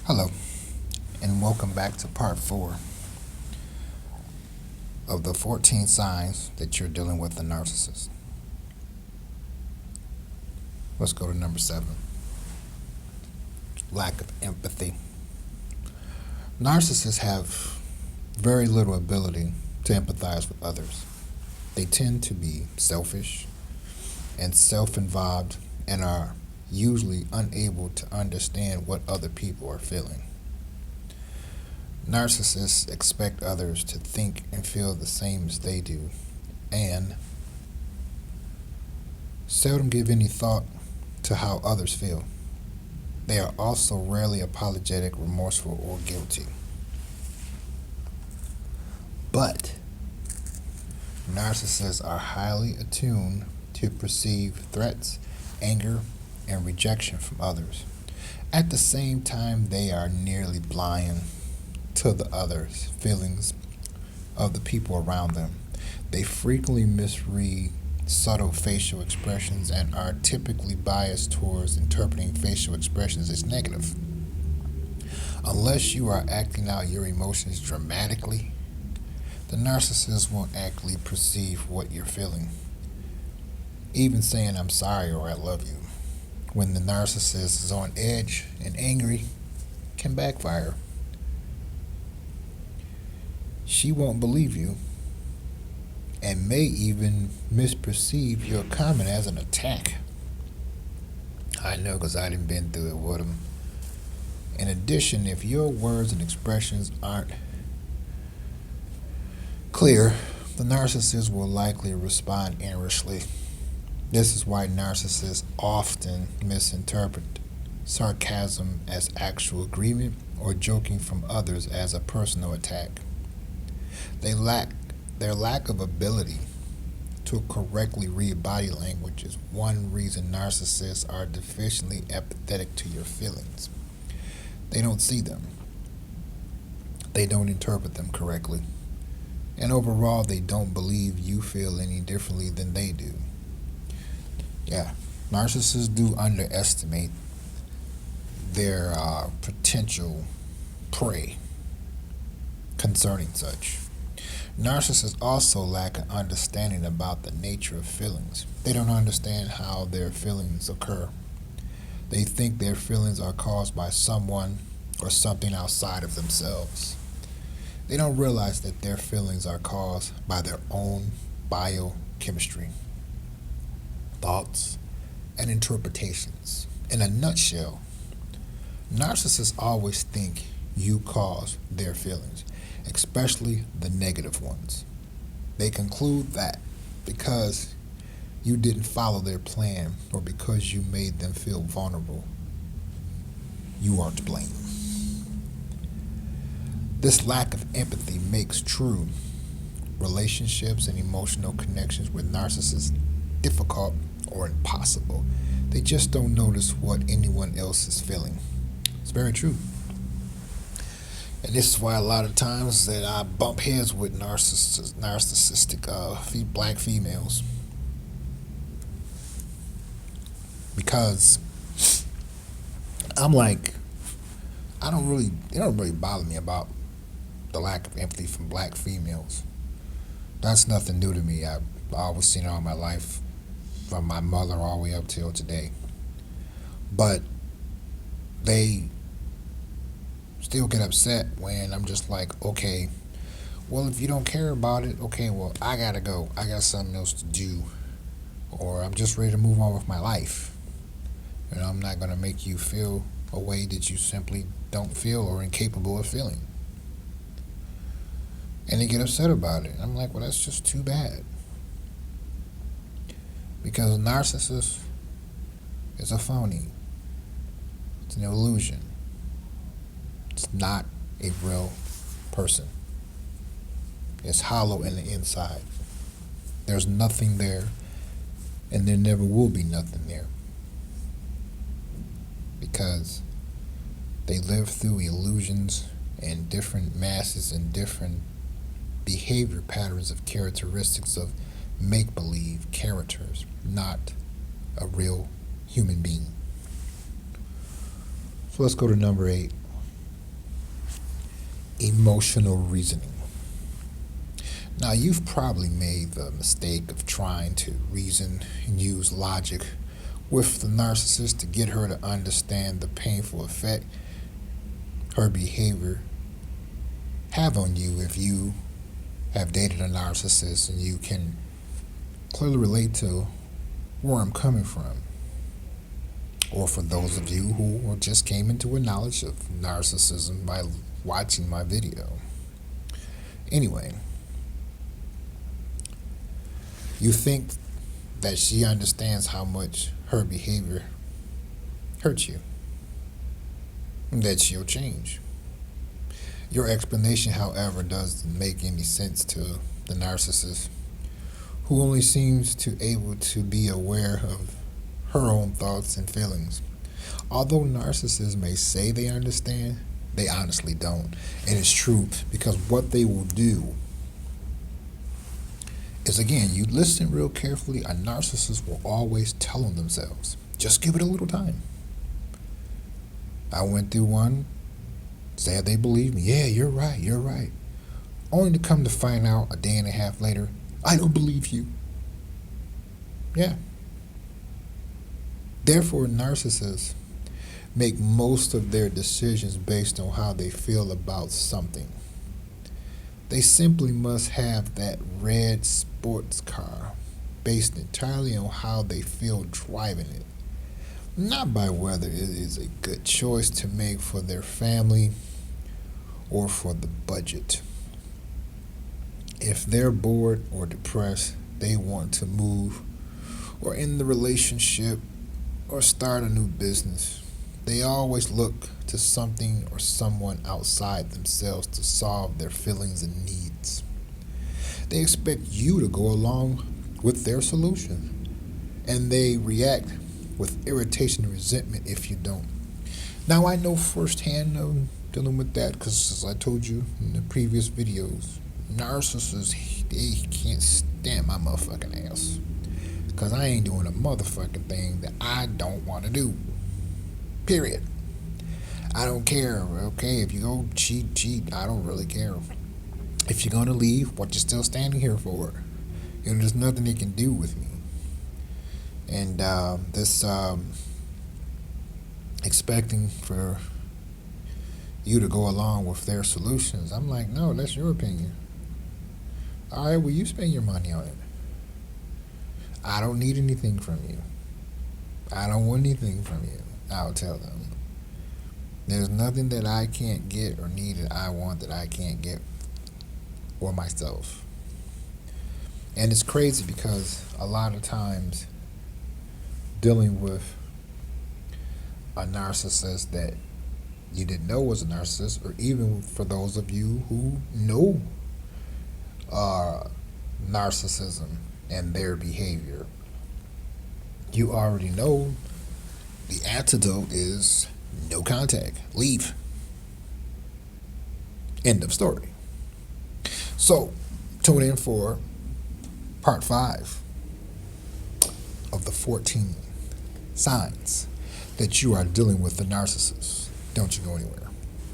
Hello, and welcome back to part 4 of the 14 signs that you're dealing with a narcissist. Let's go to number 7, lack of empathy. Narcissists have very little ability to empathize with others. They tend to be selfish and self involved and are usually unable to understand what other people are feeling. Narcissists expect others to think and feel the same as they do, and seldom give any thought to how others feel. They are also rarely apologetic, remorseful, or guilty. But narcissists are highly attuned to perceive threats, anger, and rejection from others. At the same time, they are nearly blind to the others' feelings of the people around them. They frequently misread subtle facial expressions and are typically biased towards interpreting facial expressions as negative. Unless you are acting out your emotions dramatically, the narcissist won't actually perceive what you're feeling. Even saying I'm sorry or I love you when the narcissist is on edge and angry can backfire. She won't believe you and may even misperceive your comment as an attack. I know because I done been through it with them. In addition, if your words and expressions aren't clear, the narcissist will likely respond inversely. This is why narcissists often misinterpret sarcasm as actual agreement or joking from others as a personal attack. Their lack of ability to correctly read body language is one reason narcissists are deficiently empathetic to your feelings. They don't see them. They don't interpret them correctly. And overall, they don't believe you feel any differently than they do. Yeah, narcissists do underestimate their potential prey concerning such. Narcissists also lack an understanding about the nature of feelings. They don't understand how their feelings occur. They think their feelings are caused by someone or something outside of themselves. They don't realize that their feelings are caused by their own biochemistry, thoughts, and interpretations. In a nutshell, narcissists always think you cause their feelings, especially the negative ones. They conclude that because you didn't follow their plan or because you made them feel vulnerable, you are to blame. This lack of empathy makes true relationships and emotional connections with narcissists difficult or impossible. They just don't notice what anyone else is feeling. It's very true. And this is why a lot of times that I bump heads with narcissistic black females, because I'm like, it don't really bother me about the lack of empathy from black females. That's nothing new to me. I've always seen it all my life, from my mother all the way up till today. But they still get upset when I'm just like, okay, well, if you don't care about it, okay, well, I gotta go. I got something else to do. Or I'm just ready to move on with my life. I'm not gonna make you feel a way that you simply don't feel or incapable of feeling. And they get upset about it. I'm like, well, that's just too bad. Because a narcissist is a phony. It's an illusion. It's not a real person. It's hollow in the inside. There's nothing there, and there never will be nothing there. Because they live through illusions and different masses and different behavior patterns of characteristics of make-believe characters, not a real human being. So let's go to number 8, Emotional reasoning. Now, you've probably made the mistake of trying to reason and use logic with the narcissist to get her to understand the painful effect her behavior have on you. If you have dated a narcissist and you can clearly relate to where I'm coming from, or for those of you who just came into a knowledge of narcissism by watching my video. Anyway, you think that she understands how much her behavior hurts you, and that she'll change. Your explanation, however, doesn't make any sense to the narcissist, who only seems to able to be aware of her own thoughts and feelings. Although narcissists may say they understand, they honestly don't. And it's true, because what they will do is, again, you listen real carefully, a narcissist will always tell on themselves. Just give it a little time. I went through one, said they believe me. Yeah, you're right. Only to come to find out a day and a half later, I don't believe you. Yeah. Therefore, narcissists make most of their decisions based on how they feel about something. They simply must have that red sports car based entirely on how they feel driving it, not by whether it is a good choice to make for their family or for the budget. If they're bored or depressed, they want to move or end the relationship or start a new business. They always look to something or someone outside themselves to solve their feelings and needs. They expect you to go along with their solution, and they react with irritation and resentment if you don't. Now, I know firsthand of dealing with that, because as I told you in the previous videos, narcissists, they can't stand my motherfucking ass, because I ain't doing a motherfucking thing that I don't want to do. Period. I don't care, okay? If you go cheat, I don't really care. If you're going to leave, what you still standing here for? You know, there's nothing they can do with me. And this expecting for you to go along with their solutions, I'm like, no, that's your opinion. All right, well, you spend your money on it. I don't need anything from you. I don't want anything from you. I'll tell them. There's nothing that I can't get or need that I want that I can't get for myself. And it's crazy, because a lot of times dealing with a narcissist that you didn't know was a narcissist, or even for those of you who know narcissism and their behavior, you already know the antidote is no contact. Leave. End of story. So, tune in for part 5 of the 14 signs that you are dealing with the narcissist. Don't you go anywhere.